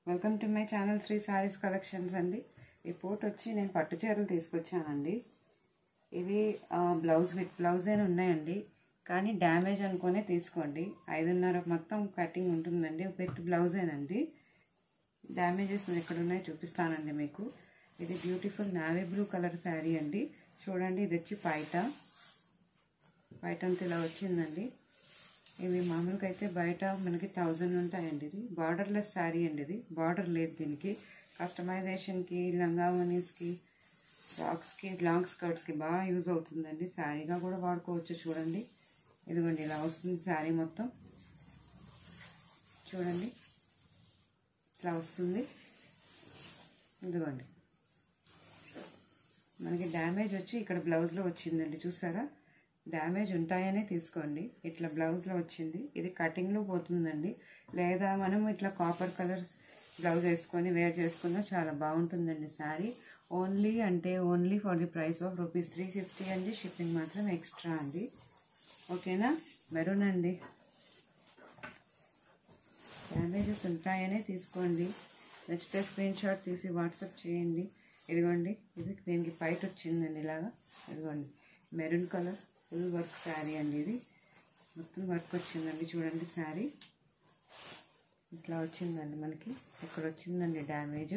Welcome to my channel Sri sarees collections అండి. ఈ పూట వచ్చి నేను పట్టు చీరలు తీసుకొచ్చానండి. ఇవి బ్లౌజ్ విత్ బ్లౌజ్ అయినా ఉన్నాయండి, కానీ డ్యామేజ్ అనుకునే తీసుకోండి. 5.5 మొత్తం కటింగ్ ఉంటుందండి, విత్ బ్లౌజేనండి. డ్యామేజెస్ ఎక్కడ ఉన్నాయో చూపిస్తానండి మీకు. ఇది beautiful navy blue colour sari అండి. చూడండి, ఇది వచ్చి పైట అంతా ఇలా వచ్చిందండి. ఇవి మామూలుగా అయితే బయట మనకి 1000 ఉంటాయండి. ఇది బార్డర్లెస్ శారీ అండి. ఇది బార్డర్ లేదు దీనికి. కస్టమైజేషన్కి, లంగావనీస్కి, ఫ్రాక్స్కి, లాంగ్ స్కర్ట్స్కి బాగా యూజ్ అవుతుందండి. శారీగా కూడా వాడుకోవచ్చు. చూడండి, ఇదిగోండి ఇలా వస్తుంది శారీ మొత్తం. చూడండి, ఇట్లా వస్తుంది. ఇదిగోండి, మనకి డ్యామేజ్ వచ్చి ఇక్కడ బ్లౌజ్లో వచ్చిందండి. చూసారా, డ్యామేజ్ ఉంటాయనే తీసుకోండి. ఇట్లా బ్లౌజ్లో వచ్చింది. ఇది కటింగ్లో పోతుందండి. లేదా మనం ఇట్లా కాపర్ కలర్ బ్లౌజ్ వేసుకొని వేర్ చేసుకున్నా చాలా బాగుంటుందండి sari. Only for the price of ₹350 అండి. షిప్పింగ్ మాత్రం ఎక్స్ట్రా అండి. ఓకేనా? మెరూన్ అండి. డ్యామేజెస్ ఉంటాయనే తీసుకోండి. నచ్చితే స్క్రీన్ షాట్ తీసి వాట్సాప్ చేయండి. ఇదిగోండి, ఇది దీనికి పైట వచ్చిందండి ఇలాగా. ఇదిగోండి, maroon colour full work sari అండి. ఇది మొత్తం వర్క్ వచ్చిందండి. చూడండి, శారీ ఇట్లా వచ్చిందండి. మనకి ఇక్కడ వచ్చిందండి డ్యామేజ్.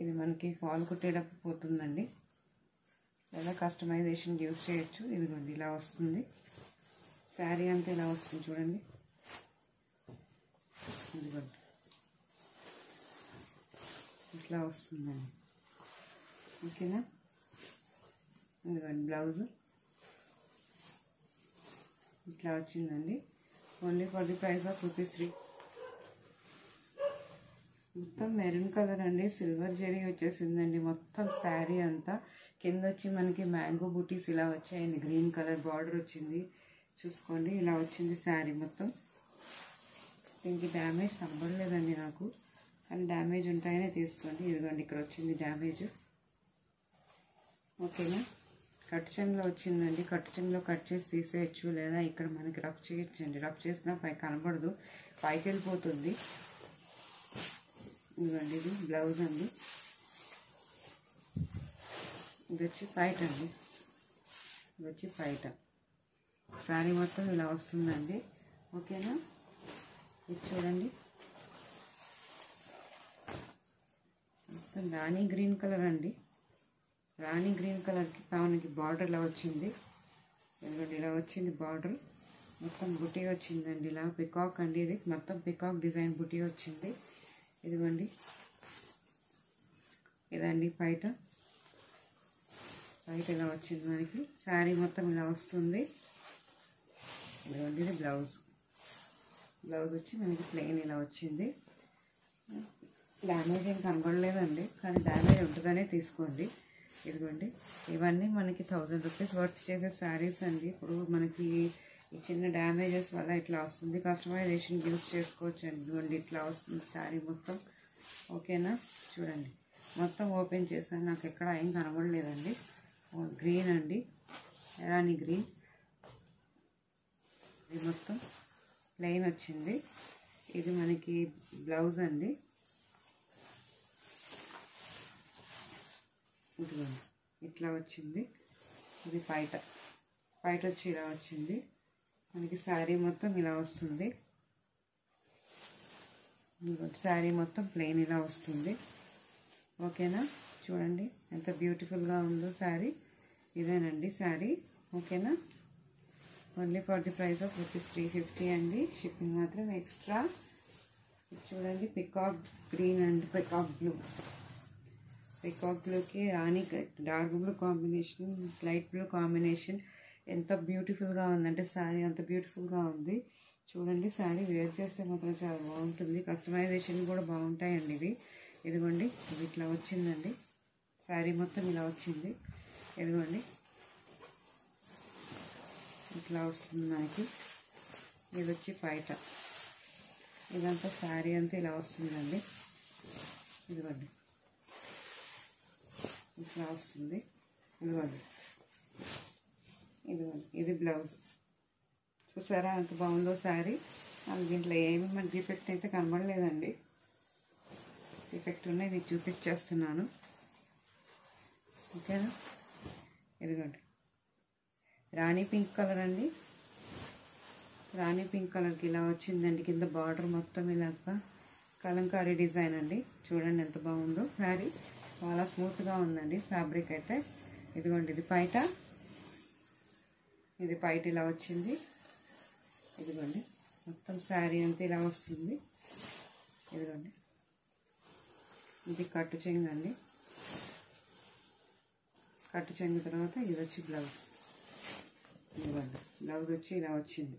ఇది మనకి ఫాల్ కుట్టేటప్పుడు పోతుందండి, లేదా కస్టమైజేషన్ యూజ్ చేయొచ్చు. ఇదిగోండి, ఇలా వస్తుంది శారీ అంతా. ఇలా వస్తుంది చూడండి. ఇదిగోండి, ఇట్లా వస్తుందండి. ఓకేనా? ఇదిగోండి బ్లౌజ్ ఇట్లా వచ్చిందండి. Only for the price of ₹3. మొత్తం మెరూన్ కలర్ అండి. సిల్వర్ జరీ వచ్చేసిందండి మొత్తం శారీ అంతా. కింద వచ్చి మనకి మ్యాంగో బూటీస్ ఇలా వచ్చాయండి. గ్రీన్ కలర్ బార్డర్ వచ్చింది. చూసుకోండి, ఇలా వచ్చింది శారీ మొత్తం. దీనికి డ్యామేజ్ కనబడలేదండి నాకు, కానీ డ్యామేజ్ ఉంటాయనే తీసుకోండి. ఇదిగోండి, ఇక్కడ వచ్చింది డ్యామేజ్. ఓకేనా? కట్ చెంగులో వచ్చిందండి. కట్ చెంగులో కట్ చేసి తీసేయచ్చు, లేదా ఇక్కడ మనకి రఫ్ చేయొచ్చండి. రఫ్ చేసినా పై కనబడదు, పైకి వెళ్ళిపోతుంది. ఇదిగోండి, ఇది బ్లౌజ్ అండి. ఇది వచ్చి పైట అండి. ఇది వచ్చి పైట. శారీ మొత్తం ఇలా వస్తుందండి. ఓకేనా? ఇది చూడండి, మొత్తం రాణి గ్రీన్ కలర్ అండి. రాణి గ్రీన్ కలర్కి మనకి బార్డర్ ఇలా వచ్చింది. ఎందుకంటే ఇలా వచ్చింది బార్డర్. మొత్తం బుటీ వచ్చిందండి. ఇలా పికాక్ అండి. ఇది మొత్తం పికాక్ డిజైన్ బుటీ వచ్చింది. ఇదిగోండి, ఇదండి పైట ఇలా వచ్చింది మనకి. శారీ మొత్తం ఇలా వస్తుంది. ఇదిగోండి, ఇది బ్లౌజ్ వచ్చి మనకి ప్లెయిన్ ఇలా వచ్చింది. డ్యామేజ్ ఏం కనబడలేదండి, కానీ డ్యామేజ్ ఉంటుందనే తీసుకోండి. ఇదిగోండి, ఇవన్నీ మనకి ₹1000 వర్త్ చేసే శారీస్ అండి. ఇప్పుడు మనకి ఈ చిన్న డ్యామేజెస్ వల్ల ఇట్లా వస్తుంది. కస్టమైజేషన్ యూజ్ చేసుకోవచ్చు అండి. ఇదిగోండి, ఇట్లా వస్తుంది శారీ మొత్తం. ఓకేనా? చూడండి, మొత్తం ఓపెన్ చేశాను, నాకు ఎక్కడ ఏం కనబడలేదండి. గ్రీన్ అండి, రాణి గ్రీన్. ఇది మొత్తం ప్లెయిన్ వచ్చింది. ఇది మనకి బ్లౌజ్ అండి. ఇదిగోండి, ఇట్లా వచ్చింది. ఇది పైట వచ్చి ఇలా వచ్చింది మనకి. శారీ మొత్తం ఇలా వస్తుంది. శారీ మొత్తం ప్లెయిన్ ఇలా వస్తుంది. ఓకేనా? చూడండి ఎంత బ్యూటిఫుల్గా ఉందో శారీ. ఇదేనండి శారీ. ఓకేనా? Only for the price of ₹350 అండి. షిప్పింగ్ మాత్రం ఎక్స్ట్రా. చూడండి, పికాక్ గ్రీన్ అండ్ పికాక్ బ్లూకి రాణి dark blue combination, light blue combination. ఎంత బ్యూటిఫుల్గా ఉందంటే శారీ, అంత బ్యూటిఫుల్గా ఉంది. చూడండి, శారీ వేర్ చేస్తే మాత్రం చాలా బాగుంటుంది. కస్టమైజేషన్ కూడా బాగుంటాయండి ఇవి. ఇదిగోండి, ఇది ఇట్లా వచ్చిందండి. శారీ మొత్తం ఇలా వచ్చింది. ఇదిగోండి, ఇట్లా వస్తుంది మనకి. ఇది వచ్చి పైట. ఇదంతా శారీ అంతా ఇలా వస్తుందండి. ఇదిగోండి, ఇట్లా వస్తుంది. ఇదిగోండి, ఇది బ్లౌజ్. చూసారా ఎంత బాగుందో శారీ. దీంట్లో ఏమి మన డిఫెక్ట్ అయితే కనబడలేదండి. డిఫెక్ట్ ఉన్నాయి మీకు చూపించేస్తున్నాను. ఓకేనా? ఇదిగోండి రాణి పింక్ కలర్ అండి. రాణి పింక్ కలర్కి ఇలా వచ్చిందండి. కింద బార్డర్ మొత్తం ఇలాగా కలంకారీ డిజైన్ అండి. చూడండి ఎంత బాగుందో. శారీ చాలా స్మూత్గా ఉందండి ఫ్యాబ్రిక్ అయితే. ఇదిగోండి ఇది పైట, ఇది పైట ఇలా వచ్చింది. ఇదిగోండి మొత్తం శారీ అంతా ఇలా వస్తుంది. ఇదిగోండి ఇది కట్టు చెంగు అండి. కట్టు చెంగు తర్వాత ఇది వచ్చి బ్లౌజ్. ఇదిగోండి బ్లౌజ్ వచ్చి ఇలా వచ్చింది.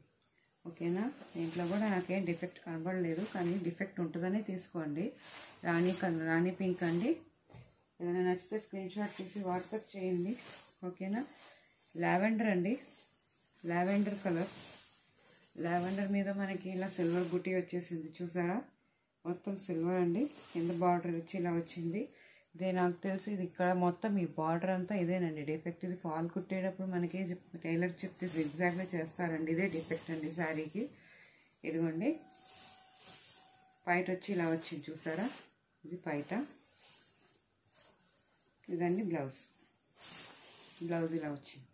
ఓకేనా? దీంట్లో కూడా నాకేం డిఫెక్ట్ కనబడలేదు, కానీ డిఫెక్ట్ ఉంటుందని తీసుకోండి. రాణి పింక్ అండి. ఏదైనా నచ్చితే స్క్రీన్ షాట్ తీసి వాట్సాప్ చేయండి. ఓకేనా? లావెండర్ అండి. Lavender colour. లావెండర్ మీద మనకి ఇలా సిల్వర్ బుటీ వచ్చేసింది చూసారా? మొత్తం సిల్వర్ అండి. కింద బార్డర్ వచ్చి ఇలా వచ్చింది. ఇదే నాకు తెలిసి ఇది ఇక్కడ మొత్తం ఈ బార్డర్ అంతా ఇదేనండి డిఫెక్ట్. ఇది ఫాల్ కుట్టేటప్పుడు మనకి టైలర్ చెప్తే ఎగ్జాక్ట్గా చేస్తారండి. ఇదే డిఫెక్ట్ అండి శారీకి. ఇదిగోండి పైట వచ్చి ఇలా వచ్చింది చూసారా? ఇది పైట. ఇదండి బ్లౌజ్. బ్లౌజ్ ఇలా వచ్చింది.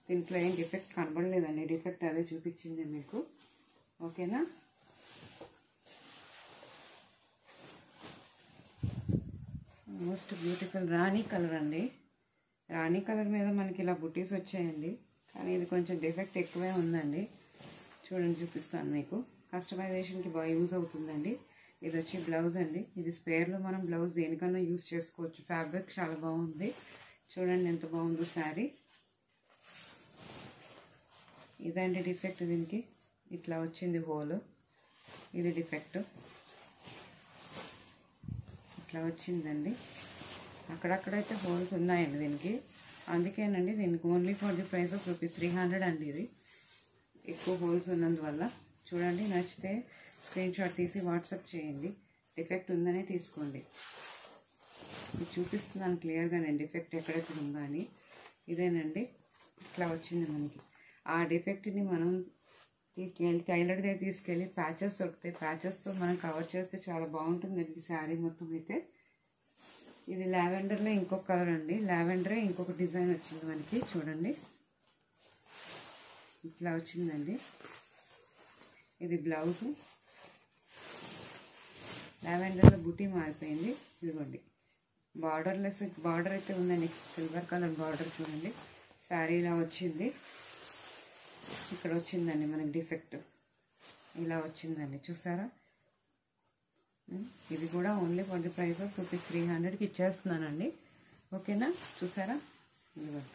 దీంట్లో ఏం డిఫెక్ట్ కనబడలేదండి. డిఫెక్ట్ అదే చూపించింది మీకు. ఓకేనా? మోస్ట్ బ్యూటిఫుల్ రాణి కలర్ అండి. రాణి కలర్ మీద మనకి ఇలా బుటీస్ వచ్చాయండి, కానీ ఇది కొంచెం డిఫెక్ట్ ఎక్కువే ఉందండి. చూడండి చూపిస్తాను మీకు. కస్టమైజేషన్కి బాగా యూజ్ అవుతుందండి. ఇది వచ్చి బ్లౌజ్ అండి. ఇది స్పేర్లో మనం బ్లౌజ్ దేనికన్నా యూజ్ చేసుకోవచ్చు. ఫ్యాబ్రిక్ చాలా బాగుంది. చూడండి ఎంత బాగుందో శారీ. ఇదండి డిఫెక్ట్. దీనికి ఇట్లా వచ్చింది హోల్. ఇది డిఫెక్ట్. ఇట్లా వచ్చిందండి. అక్కడక్కడైతే హోల్స్ ఉన్నాయండి దీనికి. అందుకేనండి దీనికి only for the price of ₹300 అండి. ఇది ఎక్కువ హోల్స్ ఉన్నందువల్ల. చూడండి నచ్చితే స్క్రీన్ షాట్ తీసి వాట్సాప్ చేయండి. డిఫెక్ట్ ఉందనే తీసుకోండి. ఇది చూపిస్తున్నాను క్లియర్గా నేను డిఫెక్ట్ ఎక్కడెక్కడ ఉందా అని. ఇదేనండి ఇట్లా వచ్చింది మనకి. ఆ డిఫెక్ట్ని మనం తీసుకెళ్ళి టైలర్ దగ్గర తీసుకెళ్ళి ప్యాచెస్ దొరుకుతాయి. ప్యాచెస్తో మనం కవర్ చేస్తే చాలా బాగుంటుందండి శారీ మొత్తం అయితే. ఇది లావెండర్లో ఇంకొక కలర్ అండి. లావెండరే ఇంకొక డిజైన్ వచ్చింది మనకి. చూడండి ఇట్లా వచ్చిందండి. ఇది బ్లౌజు. లావెండర్లో బుటీ మారిపోయింది. ఇదిగోండి బార్డర్లెస్ బార్డర్ అయితే ఉందండి. Silver colour border. చూడండి శారీ ఇలా వచ్చింది. ఇక్కడ వచ్చిందండి మనకి డిఫెక్ట్. ఇలా వచ్చిందండి చూసారా? ఇది కూడా only for the price of ₹300కి ఇచ్చేస్తున్నానండి. ఓకేనా? చూసారా? ఇదిగోండి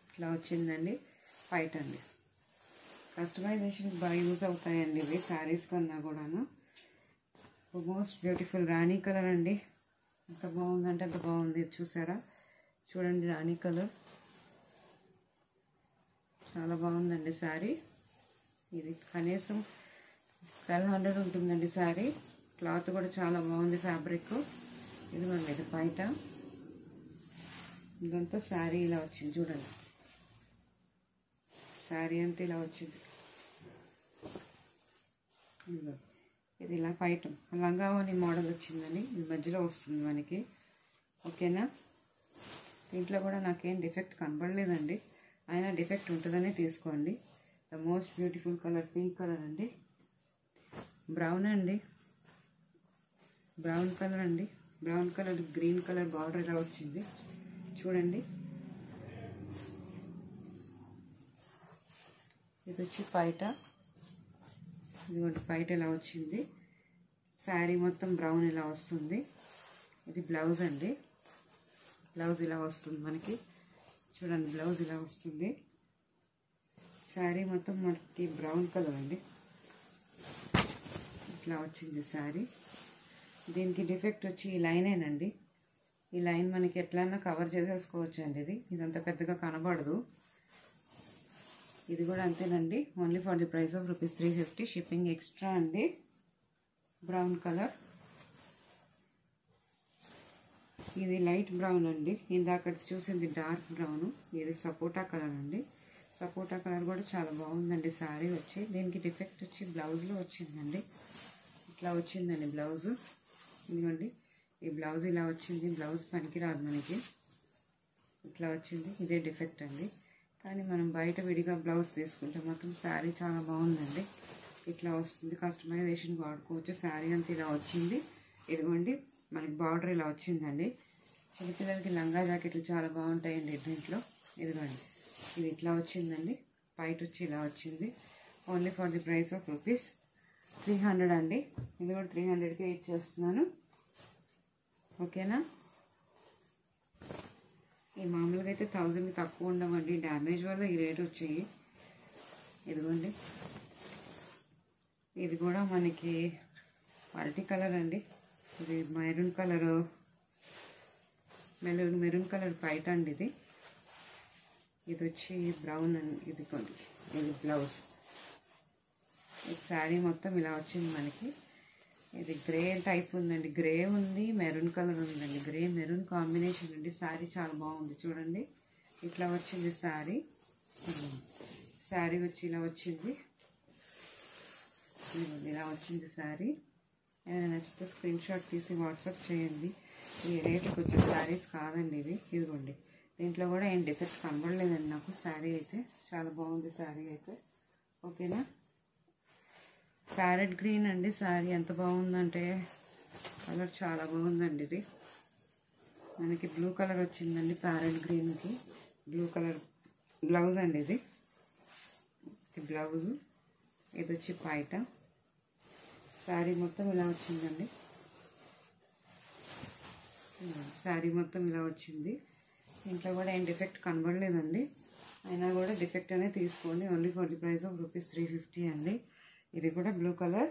ఇట్లా వచ్చిందండి. పైట అండి. కస్టమైజేషన్కి బాగా యూజ్ అవుతాయండి ఇవి శారీస్ కన్నా కూడాను. మోస్ట్ బ్యూటిఫుల్ రాణి కలర్ అండి. ఎంత బాగుందంటే అంత బాగుంది. చూసారా? చూడండి రాణి కలర్ చాలా బాగుందండి శారీ. ఇది కనీసం 1200 ఉంటుందండి శారీ. క్లాత్ కూడా చాలా బాగుంది ఫ్యాబ్రిక్. ఇదిగోండి ఇది బయట. ఇదంతా శారీ ఇలా వచ్చింది. చూడండి శారీ అంతా ఇలా వచ్చింది. ఇది ఇలా పైట లంగావని మోడల్ వచ్చిందని ఇది మధ్యలో వస్తుంది మనకి. ఓకేనా? దీంట్లో కూడా నాకేం డిఫెక్ట్ కనబడలేదండి. అయినా డిఫెక్ట్ ఉంటుందనే తీసుకోండి. The most beautiful colour pink colour అండి. బ్రౌన్ అండి. బ్రౌన్ కలర్ అండి. Brown colour green colour border ఇలా వచ్చింది. చూడండి ఇది వచ్చి పైట. ఇదిగోండి పైట ఇలా వచ్చింది. శారీ మొత్తం బ్రౌన్ ఇలా వస్తుంది. ఇది బ్లౌజ్ అండి. బ్లౌజ్ ఇలా వస్తుంది మనకి. చూడండి బ్లౌజ్ ఇలా వస్తుంది. శారీ మొత్తం మనకి బ్రౌన్ కలర్ అండి. ఇట్లా వచ్చింది శారీ. దీనికి డిఫెక్ట్ వచ్చి ఈ లైనేనండి. ఈ లైన్ మనకి ఎట్లన్నా కవర్ చేసేసుకోవచ్చు అండి. ఇదంతా పెద్దగా కనబడదు. ఇది కూడా అంతేనండి. Only for the price of ₹350. Shipping extra అండి. Brown colour. ఇది లైట్ బ్రౌన్ అండి. ఇందాక చూసింది డార్క్ బ్రౌన్. ఇది సపోటా కలర్ అండి. సపోటా కలర్ కూడా చాలా బాగుందండి శారీ వచ్చి. దీనికి డిఫెక్ట్ వచ్చి బ్లౌజ్లో వచ్చిందండి. ఇట్లా వచ్చిందండి బ్లౌజు. ఇదిగోండి ఈ బ్లౌజ్ ఇలా వచ్చింది. బ్లౌజ్ పనికి రాదు మనకి, ఇట్లా వచ్చింది. ఇదే డిఫెక్ట్ అండి. కానీ మనం బయట విడిగా బ్లౌజ్ తీసుకుంటే మాత్రం శారీ చాలా బాగుందండి. ఇట్లా వస్తుంది, కస్టమైజేషన్ వాడుకోవచ్చు. శారీ అంతా ఇలా వచ్చింది. ఇదిగోండి మనకి బార్డర్ ఇలా వచ్చిందండి. చిన్నపిల్లలకి లంగా జాకెట్లు చాలా బాగుంటాయండి దీంట్లో. ఇదిగోండి ఇది ఇట్లా వచ్చిందండి. పైట వచ్చి ఇలా వచ్చింది. Only for the price of ₹300 అండి. ఇది కూడా 300కే ఇచ్చేస్తున్నాను. ఓకేనా. ఈ మామూలుగా అయితే 1000కి తక్కువ ఉండవండి. డ్యామేజ్ వల్ల ఈ రేట్ వచ్చాయి. ఇదిగోండి ఇది కూడా మనకి మల్టీ కలర్ అండి. ఇది మెరూన్ కలరు, మెరూన్ కలర్ పైట అండి. ఇది వచ్చి బ్రౌన్ అండి. ఇది బ్లౌజ్. ఈ శారీ మొత్తం ఇలా వచ్చింది మనకి. ఇది గ్రే టైప్ ఉందండి. గ్రే ఉంది, మెరూన్ కలర్ ఉందండి. గ్రే మెరూన్ కాంబినేషన్ అండి. శారీ చాలా బాగుంది చూడండి. ఇట్లా వచ్చింది శారీ. శారీ వచ్చి ఇలా వచ్చింది. ఇలా వచ్చింది శారీ. ఏదైనా నచ్చితే స్క్రీన్ షాట్ తీసి వాట్సాప్ చేయండి. ఈ రేట్కి వచ్చే శారీస్ కాదండి ఇవి. ఇదిగోండి దీంట్లో కూడా ఏం డిఫెక్ట్స్ కనబడలేదండి నాకు. శారీ అయితే చాలా బాగుంది. శారీ అయితే ఓకేనా. ప్యారెట్ గ్రీన్ అండి శారీ. ఎంత బాగుందంటే కలర్ చాలా బాగుందండి. ఇది మనకి బ్లూ కలర్ వచ్చిందండి. ప్యారెట్ గ్రీన్కి బ్లూ కలర్ బ్లౌజ్ అండి. ఇది బ్లౌజు. ఇది వచ్చి పైట. శారీ మొత్తం ఇలా వచ్చిందండి. శారీ మొత్తం ఇలా వచ్చింది. ఇంట్లో కూడా ఏం డిఫెక్ట్ కనబడలేదండి. అయినా కూడా డిఫెక్ట్ అనేది తీసుకోండి. Only for the price of ₹350 అండి. ఇది కూడా బ్లూ కలర్.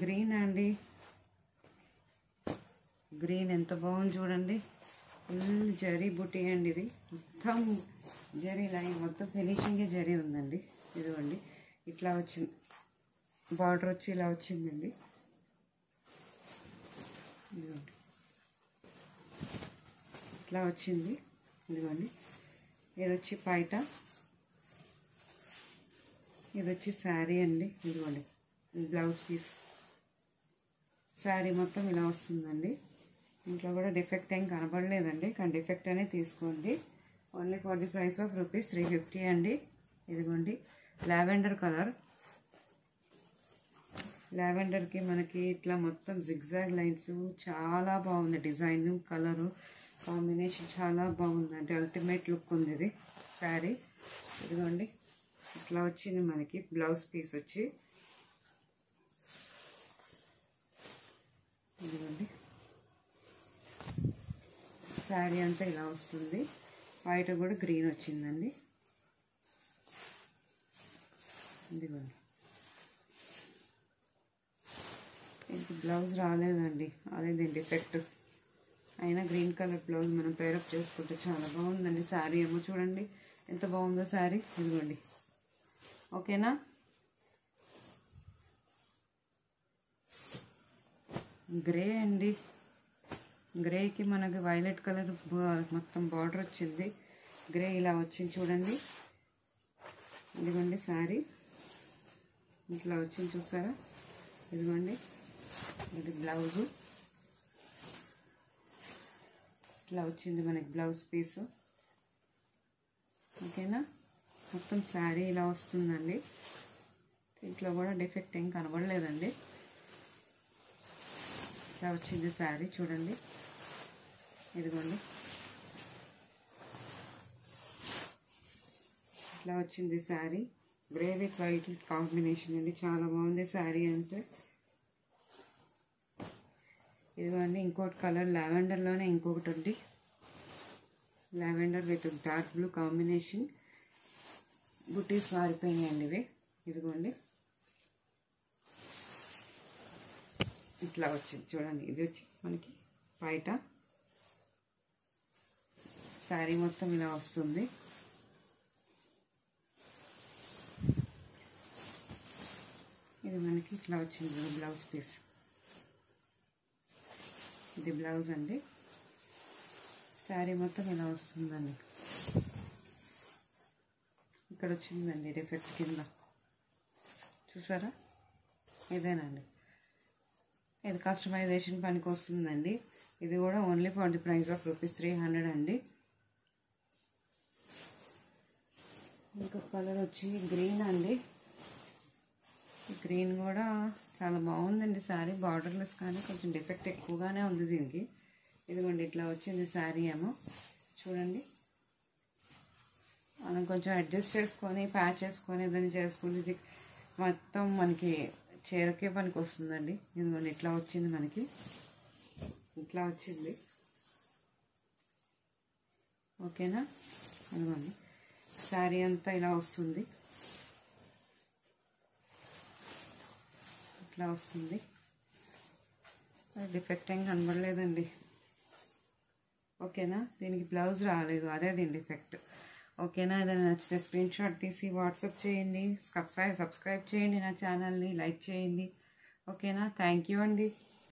గ్రీన్ అండి. గ్రీన్ ఎంత బాగుంది చూడండి. ఫుల్ జరీ బుటీ అండి. ఇది మొత్తం జరీ లైన్, మొత్తం ఫినిషింగే జరీ ఉందండి. ఇదిగోండి ఇట్లా వచ్చింది. బార్డర్ వచ్చి ఇలా వచ్చిందండి. ఇదిగోండి ఇట్లా వచ్చింది. ఇదిగోండి ఇది వచ్చి పైట. ఇది వచ్చి శారీ అండి. ఇదిగోండి బ్లౌజ్ పీస్. శారీ మొత్తం ఇలా వస్తుందండి. ఇంట్లో కూడా డిఫెక్ట్ ఏం కనబడలేదండి. కానీ డిఫెక్ట్ అనే తీసుకోండి. Only for the price of ₹350 అండి. ఇదిగోండి లావెండర్ కలర్. లావెండర్కి మనకి ఇట్లా మొత్తం జిగ్జాగ్ లైన్స్ చాలా బాగుంది. డిజైన్ కలరు కాంబినేషన్ చాలా బాగుందండి. అల్టిమేట్ లుక్ ఉంది ఇది శారీ. ఇదిగోండి ఇట్లా వచ్చింది మనకి బ్లౌజ్ పీస్ వచ్చి. ఇదిగోండి శారీ అంతా ఇలా వస్తుంది. బయట కూడా గ్రీన్ వచ్చిందండి. ఇదిగోండి దీనికి బ్లౌజ్ రాలేదండి. అదే దీని డిఫెక్ట్. అయినా గ్రీన్ కలర్ బ్లౌజ్ మనం పేరప్ చేసుకుంటే చాలా బాగుందండి. శారీ ఏమో చూడండి ఎంత బాగుందో శారీ. ఇదిగోండి ఓకేనా. గ్రే అండి. గ్రేకి మనకి వైలెట్ కలర్ మొత్తం బార్డర్ వచ్చింది. గ్రే ఇలా వచ్చింది చూడండి. ఇదిగోండి శారీ ఇట్లా వచ్చింది చూసారా. ఇదిగోండి ఇది బ్లౌజు. ఇట్లా వచ్చింది మనకి బ్లౌజ్ పీసు. ఓకేనా. మొత్తం శారీ ఇలా వస్తుందండి. ఇంట్లో కూడా డిఫెక్ట్ ఏం కనబడలేదండి. ఇట్లా వచ్చింది శారీ చూడండి. ఇదిగోండి ఇట్లా వచ్చింది sari. Grey with white combination అండి. చాలా బాగుంది శారీ అంటే. ఇదిగోండి ఇంకోటి కలర్ లావెండర్లోనే ఇంకొకటి ఉంది. Lavender with dark blue combination. బుటీస్ మారిపోయినాయండి ఇవి. ఇదిగోండి ఇట్లా వచ్చింది చూడండి. ఇది వచ్చి మనకి బయట శారీ మొత్తం ఇలా వస్తుంది. ఇది మనకి ఇట్లా వచ్చింది బ్లౌజ్ పీస్. ఇది బ్లౌజ్ అండి. శారీ మొత్తం ఇలా వస్తుందండి. ఇక్కడ వచ్చిందండి డిఫెక్ట్ కింద చూసారా. ఇదేనండి, ఇది కస్టమైజేషన్ పనికి వస్తుందండి. ఇది కూడా only for the price of ₹300 అండి. ఇంకొక కలర్ వచ్చి గ్రీన్ అండి. గ్రీన్ కూడా చాలా బాగుందండి శారీ. బార్డర్లెస్ కానీ కొంచెం డిఫెక్ట్ ఎక్కువగానే ఉంది దీనికి. ఇదిగోండి ఇట్లా వచ్చింది శారీ ఏమో చూడండి. మనం కొంచెం అడ్జస్ట్ చేసుకొని ప్యాచ్ చేసుకొని దాన్ని చేసుకుంటే మొత్తం మనకి చీరకే పనికి వస్తుందండి. ఇదిగోండి ఇట్లా వచ్చింది, మనకి ఇట్లా వచ్చింది. ఓకేనా? ఇదిగోండి శారీ అంతా ఇలా వస్తుంది, ఇట్లా వస్తుంది. డిఫెక్ట్ ఏం కనబడలేదండి. ఓకేనా? దీనికి బ్లౌజ్ రాలేదు, అదే దీని డిఫెక్ట్. ఓకేనా? ఏదైనా నచ్చితే స్క్రీన్ షాట్ తీసి వాట్సాప్ చేయండి. సబ్స్క్రైబ్ చేయండి నా ఛానల్ని, లైక్ చేయండి. ఓకేనా? థ్యాంక్ యూ అండి.